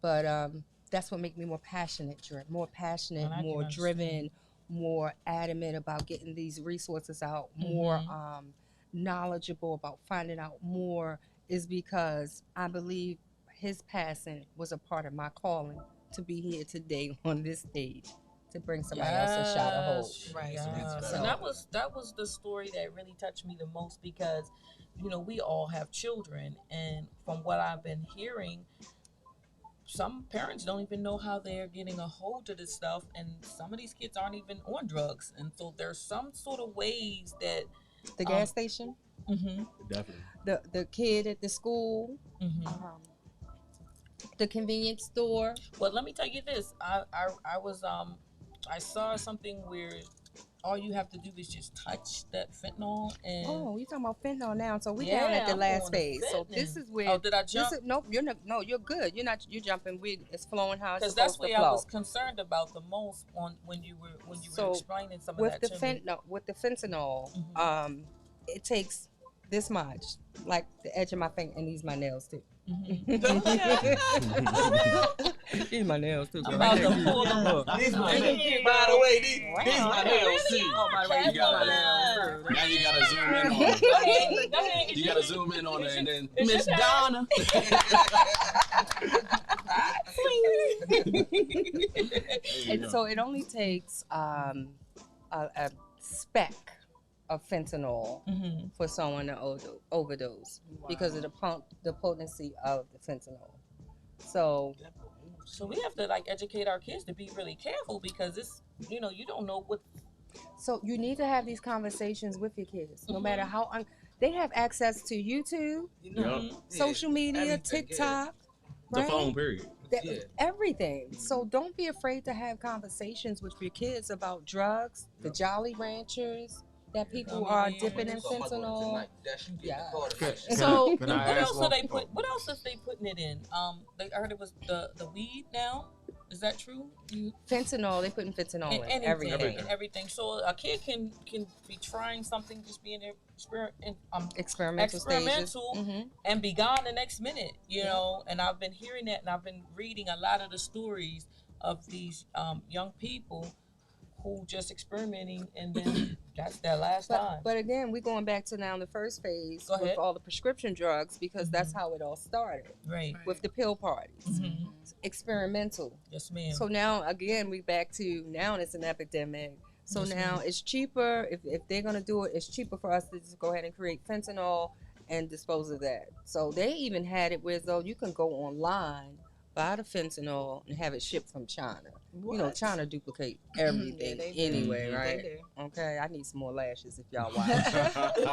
S5: But that's what made me more passionate, more driven, more adamant about getting these resources out, more knowledgeable about finding out more, is because I believe his passing was a part of my calling to be here today on this stage to bring somebody else a shot of hope.
S3: Right.
S5: So-
S3: And that was the story that really touched me the most because, we all have children, and from what I've been hearing, some parents don't even know how they're getting a hold of this stuff, and some of these kids aren't even on drugs, and so there's some sort of ways that
S5: The gas station,
S6: Definitely.
S5: the kid at the school, the convenience store.
S3: Well, let me tell you this. I saw something where all you have to do is just touch that fentanyl and
S5: Oh, we talking about fentanyl now. So we
S3: Yeah,
S5: down at the
S3: I'm
S5: last
S3: going to
S5: phase. So this
S3: fentanyl.
S5: is where.
S3: Oh, did I jump?
S5: Nope, you're not. No, you're good. You're jumping. It's flowing how it's
S3: because
S5: supposed
S3: that's
S5: to
S3: what
S5: flow.
S3: I was concerned about the most when you were
S5: So,
S3: explaining some of
S5: with
S3: that
S5: the
S3: to me.
S5: fentanyl, it takes this much, like the edge of my finger, and these my nails too. These my nails too.
S3: I'm about to pull them up.
S4: These my nails. By the way, these my nails.
S6: See,
S3: Oh, by the way,
S6: you gotta, now you gotta zoom in on it. You gotta zoom in on it and then
S4: Miss Donna.
S5: And so it only takes a speck of fentanyl for someone to overdose because of the potency of the fentanyl. So
S3: we have to educate our kids to be really careful because it's you don't know what.
S5: So you need to have these conversations with your kids, no matter how they have access to YouTube, social media, TikTok,
S6: the
S5: right?
S6: phone period.
S5: Everything. So don't be afraid to have conversations with your kids about drugs, the Jolly Ranchers, that people are dipping in fentanyl. Yeah.
S8: So
S7: Can I
S3: What
S7: ask
S3: else
S7: one?
S3: are they put? What else is they putting it in? I heard it was the weed now. Is that true?
S5: Fentanyl, they putting fentanyl in
S3: Everything.
S5: everything.
S3: So a kid can be trying something, just being
S5: Experimental stages.
S3: and be gone the next minute. And I've been hearing that, and I've been reading a lot of the stories of these young people who just experimenting, and then that's their last time.
S5: But again, we're going back to now the first phase
S3: Go ahead.
S5: with all the prescription drugs because that's how it all started.
S3: Right.
S5: With the pill parties. Experimental.
S3: Yes, ma'am.
S5: So now, again, we back to now it's an epidemic. So
S3: Yes,
S5: now
S3: ma'am.
S5: it's cheaper. If they're going to do it, it's cheaper for us to just go ahead and create fentanyl and dispose of that. So they even had it where though you can go online, buy the fentanyl, and have it shipped from China.
S8: What?
S5: China duplicate everything
S8: they do.
S5: anyway,
S8: They
S5: right?
S8: do.
S5: Okay, I need some more lashes if y'all watch.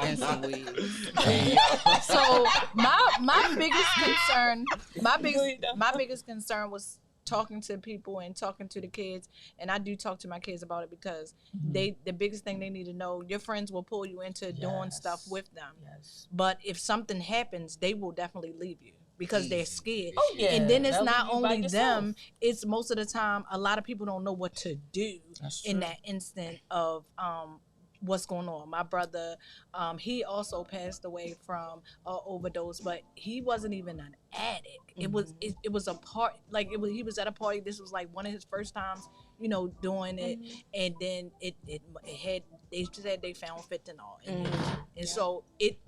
S5: And some wigs.
S8: So my biggest concern was talking to people and talking to the kids, and I do talk to my kids about it because the biggest thing they need to know, your friends will pull you into doing stuff with them.
S3: Yes.
S8: But if something happens, they will definitely leave you because they're scared.
S3: Oh, yeah.
S8: And then it's
S3: They'll
S8: not
S3: leave you by
S8: only
S3: yourself.
S8: them, it's most of the time a lot of people don't know what to do
S3: That's
S8: in
S3: true.
S8: that instant of what's going on. My brother, he also passed away from overdose, but he wasn't even an addict. It was a part, he was at a party. This was like one of his first times, doing it, and then it had, they said they found fentanyl in it. And so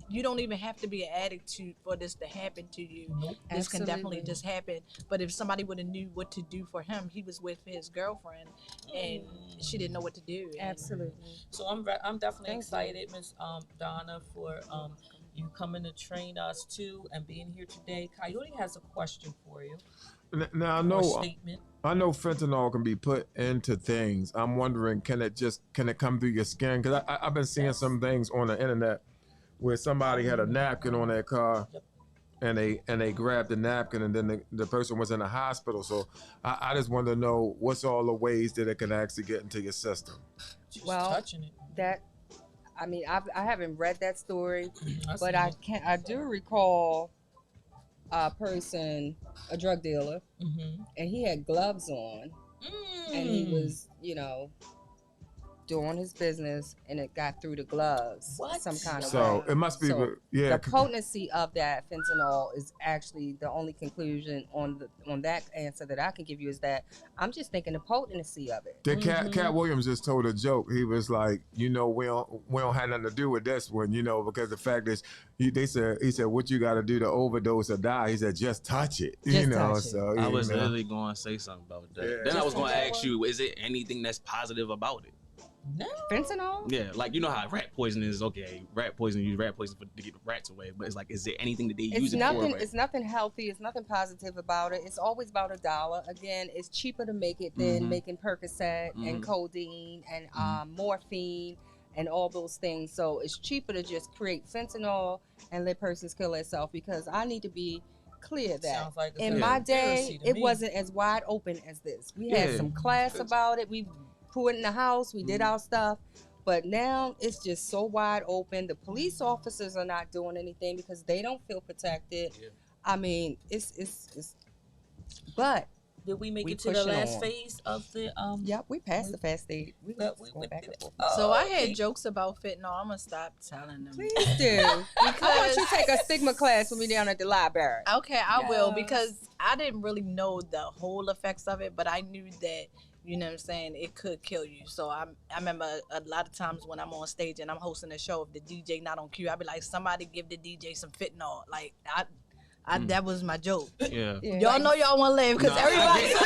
S8: you don't even have to be an addict for this to happen to you.
S3: Nope.
S8: This can definitely
S5: Absolutely.
S8: just happen. But if somebody would have knew what to do for him, he was with his girlfriend and she didn't know what to do. And
S5: Absolutely.
S3: So I'm definitely
S5: Thank you.
S3: excited, Miss Donna, for you coming to train us too and being here today. Coyote has a question for you.
S7: Now I
S3: Or
S7: know
S3: statement.
S7: fentanyl can be put into things. I'm wondering, can it come through your skin? Because I've been seeing some things on the internet where somebody had a napkin on their car, and they grabbed the napkin, and then the person was in the hospital. So I just want to know what's all the ways that it can actually get into your system.
S3: Just
S5: Well,
S3: touching it.
S5: I haven't read that story,
S3: That's
S5: but
S3: it.
S5: I do recall a drug dealer, and he had gloves on, and he was, doing his business and it got through the gloves some kind of way.
S7: So it must be, yeah.
S5: The potency of that fentanyl is actually the only conclusion on that answer that I can give you is that I'm just thinking the potency of it.
S7: The Cat Williams just told a joke. He was like, we don't have nothing to do with this one, because the fact is, he said, what you got to do to overdose or die? He said, just touch it, So
S6: I was literally going to say something about that.
S7: Yeah.
S6: Then I was going to ask you, is it anything that's positive about it?
S3: No.
S5: Fentanyl?
S6: Yeah, like you know how rat poison is. Okay, rat poison, use rat poison to get the rats away. But it's like, is there anything that they use it for?
S5: It's nothing healthy. It's nothing positive about it. It's always about $1. Again, it's cheaper to make it than making Percocet and codeine and morphine and all those things. So it's cheaper to just create fentanyl and let persons kill themselves, because I need to be clear that
S3: like
S5: in my day, it wasn't as wide open as this. We had some class about it. We put it in the house. We did our stuff. But now it's just so wide open. The police officers are not doing anything because they don't feel protected. Yeah. I mean, it's but
S3: did we make it to the last phase of the
S5: Yep, we passed the fast stage. We back and forth.
S8: So I had jokes about fentanyl. I'm gonna stop telling them.
S5: Please do. I want you to take a stigma class with me down at the library.
S8: Okay, I will, because I didn't really know the whole effects of it, but I knew that, you know what I'm saying, it could kill you. So I remember a lot of times when I'm on stage and I'm hosting a show, if the DJ not on cue, I'd be like, somebody give the DJ some fentanyl. Like that was my joke.
S6: Yeah.
S8: Y'all know y'all want to live because everybody lives.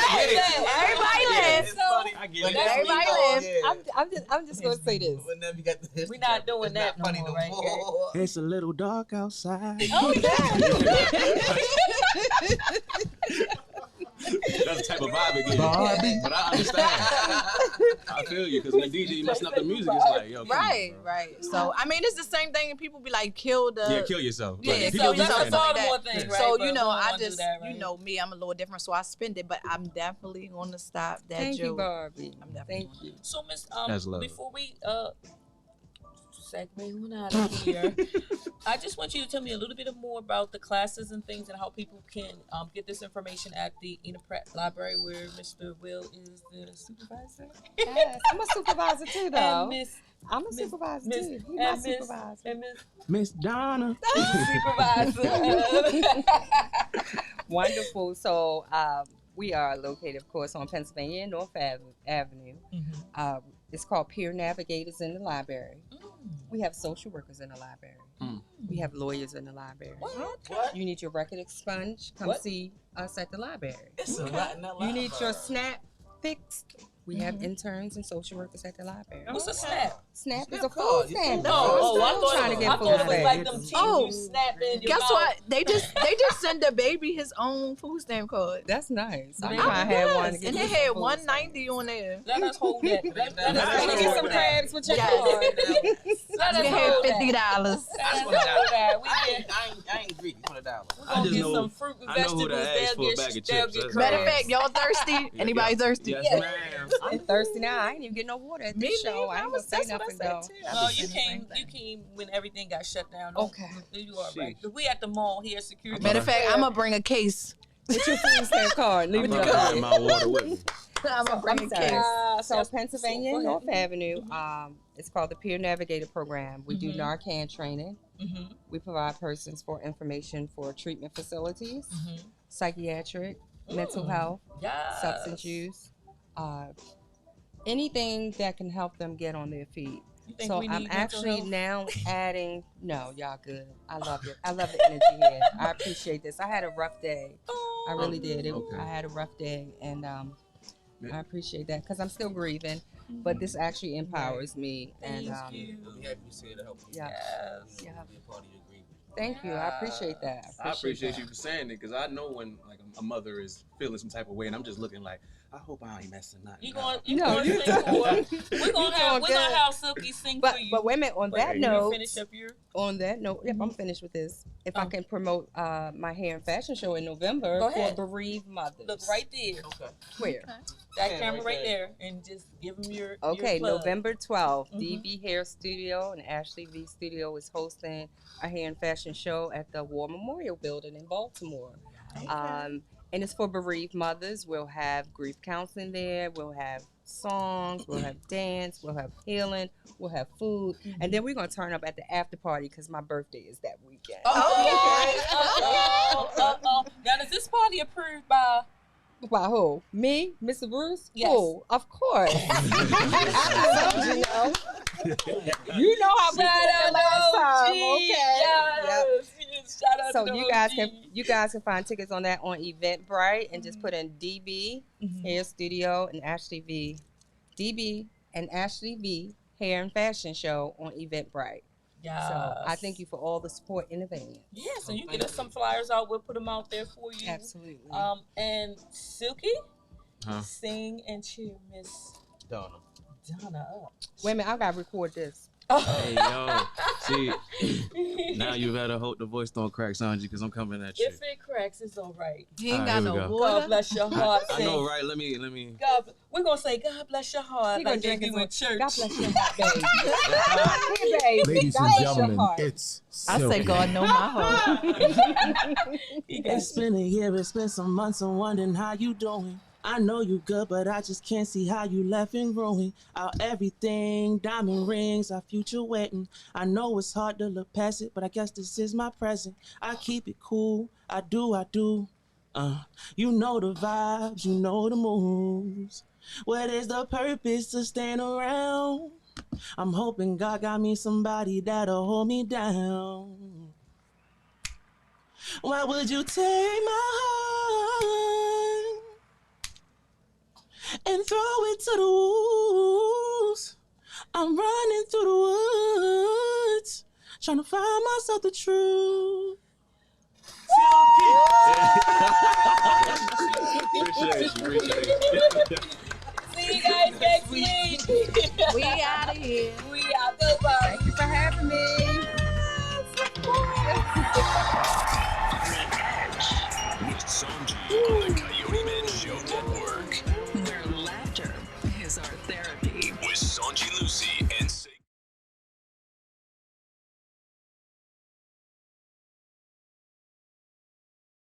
S8: Everybody lives. Everybody lives.
S5: I'm just gonna say this.
S3: We're not doing that no more, right?
S6: It's a little dark outside.
S3: Oh yeah.
S6: That's the type of vibe it gives. But I understand. I feel you, because when DJ messing up the music, it's like, yo,
S8: right. So I mean, it's the same thing, and people be like, kill yourself.
S3: Yeah,
S8: so
S3: that's a Baltimore thing, right?
S8: So
S3: but
S8: I just, you know me, I'm a little different, so I spend it, but I'm definitely gonna stop that
S5: Thank
S8: joke.
S5: you, Barbie.
S8: I'm definitely.
S5: Thank you.
S3: So Miss,
S6: love.
S3: before we segue on out of here, I just want you to tell me a little bit more about the classes and things and how people can get this information at the Enid Pratt Library, where Mr. Will is the supervisor.
S5: Yes, I'm a supervisor too, though.
S3: And
S5: I'm a supervisor too. He's my supervisor.
S3: And
S6: Miss Donna.
S3: supervisor.
S5: Wonderful. So we are located, of course, on Pennsylvania North Avenue.
S3: Mm-hmm.
S5: It's called Peer Navigators in the Library. We have social workers in the library. We have lawyers in the library.
S3: What?
S5: You need your record expunged? Come see us at the library.
S4: It's a lot in that
S5: You need your SNAP fixed? We have interns and social workers at the library.
S3: What's a SNAP?
S5: SNAP is a food stamp.
S3: I thought
S5: trying to get
S3: it
S5: food
S3: was
S5: stamp.
S3: like them teams you snap in your
S8: Guess
S3: mouth.
S8: what? They just send the baby his own food stamp card.
S5: That's nice. I
S3: Yes.
S5: had one. To get
S8: And they
S5: me
S8: had
S5: some food
S8: 190 on there.
S3: Let us hold that. Let us
S5: get
S3: hold
S5: some
S3: that.
S5: crabs with your
S8: Yes.
S5: card.
S3: Let us
S8: They had
S3: hold that.
S8: $50.
S3: Let us hold that.
S4: I ain't greedy for the dollar.
S3: We're gonna get some fruit and
S6: I know who to
S3: vegetables.
S6: ask for a bag of chips. That's
S8: Matter of
S6: right.
S8: fact, y'all thirsty? Anybody thirsty?
S6: Yes,
S3: Yeah.
S6: ma'am.
S5: I'm thirsty now. I ain't even getting no water at this show. I ain't gonna say nothing though.
S3: No, you came when everything got shut down.
S5: Okay.
S3: You are right. 'Cause we at the mall here, security.
S8: Matter of fact, I'm gonna bring a case.
S5: With your food stamp card. Leave it
S6: I'm
S5: at
S6: gonna
S5: home.
S6: bring my water with me.
S8: I'm gonna bring a case.
S5: So Pennsylvania
S3: go ahead.
S5: North Avenue, it's called the Peer Navigator Program. We do Narcan training. We provide persons for information for treatment facilities, psychiatric, mental health, substance use, anything that can help them get on their feet. So I'm actually now adding. No, y'all good. I love it. I love the energy here. I appreciate this. I had a rough day. I really did. I had a rough day, and I appreciate that because I'm still grieving. But this actually empowers me, and
S4: We'll be happy to see it to help you.
S5: yeah.
S4: Be a part of your grieving.
S5: Thank you. I appreciate that.
S6: I appreciate you for saying it, because I know when like a mother is feeling some type of way, and I'm just looking like, I hope I ain't messing nothing.
S3: You going?
S5: No,
S3: You
S5: you
S3: going?
S5: don't.
S3: We're gonna have Silky sing for you.
S5: But wait a minute. On that
S3: you
S5: note,
S3: finish up your.
S5: on that note, yep, I'm finished with this. If I can promote my hair and fashion show in November
S3: Go
S5: for
S3: ahead.
S5: bereaved mothers.
S3: Look right there.
S4: Okay.
S5: Where?
S3: That camera right there, and just give them your.
S5: Okay,
S3: your plug.
S5: November 12th, DB Hair Studio and Ashley V Studio is hosting a hair and fashion show at the War Memorial Building in Baltimore. And it's for bereaved mothers. We'll have grief counseling there. We'll have songs. We'll have dance. We'll have healing. We'll have food. And then we're going to turn up at the after party because my birthday is that weekend.
S3: Okay. Now, is this party approved by?
S5: By who? Me? Mr. Bruce?
S3: Yes.
S5: Oh, of course. You know. You know how we did it last time, okay?
S3: Yes. Shout out
S5: So
S3: to
S5: you guys can find tickets on that on Eventbrite and just put in DB Hair Studio and Ashley V. DB and Ashley V Hair and Fashion Show on Eventbrite.
S3: Yeah.
S5: So I thank you for all the support in advance.
S3: Yeah, so you get us some flyers out. We'll put them out there for you.
S5: Absolutely.
S3: And Silky, sing and cheer Miss
S4: Donna
S3: up.
S5: Wait a minute, I gotta record this.
S6: Hey, yo. See, now you better hope the voice don't crack, Sanji, because I'm coming at you.
S3: If it cracks, it's all right.
S8: You ain't
S6: All
S8: got
S6: right,
S8: no
S6: here we go.
S8: water.
S3: God bless your heart.
S6: I know, right? Let me.
S3: We're going to say, God bless your heart.
S5: We're gonna
S3: like they
S5: drink
S3: do in church.
S5: God bless your heart, baby. Hey, baby.
S7: Ladies
S5: God
S7: and
S5: bless your
S7: gentlemen,
S5: heart.
S7: it's
S8: I
S7: Silky.
S8: say God know my heart.
S6: It's been a year, it's been some months, I'm wondering how you doing. I know you good, but I just can't see how you left and ruined out everything. Diamond rings, our future wedding. I know it's hard to look past it, but I guess this is my present. I keep it cool, I do. You know the vibes, you know the moves. What is the purpose to stand around? I'm hoping God got me somebody that'll hold me down. Why would you take my heart and throw it to the wolves? I'm running through the woods, trying to find myself the truth.
S3: See you guys next week.
S8: We out of here.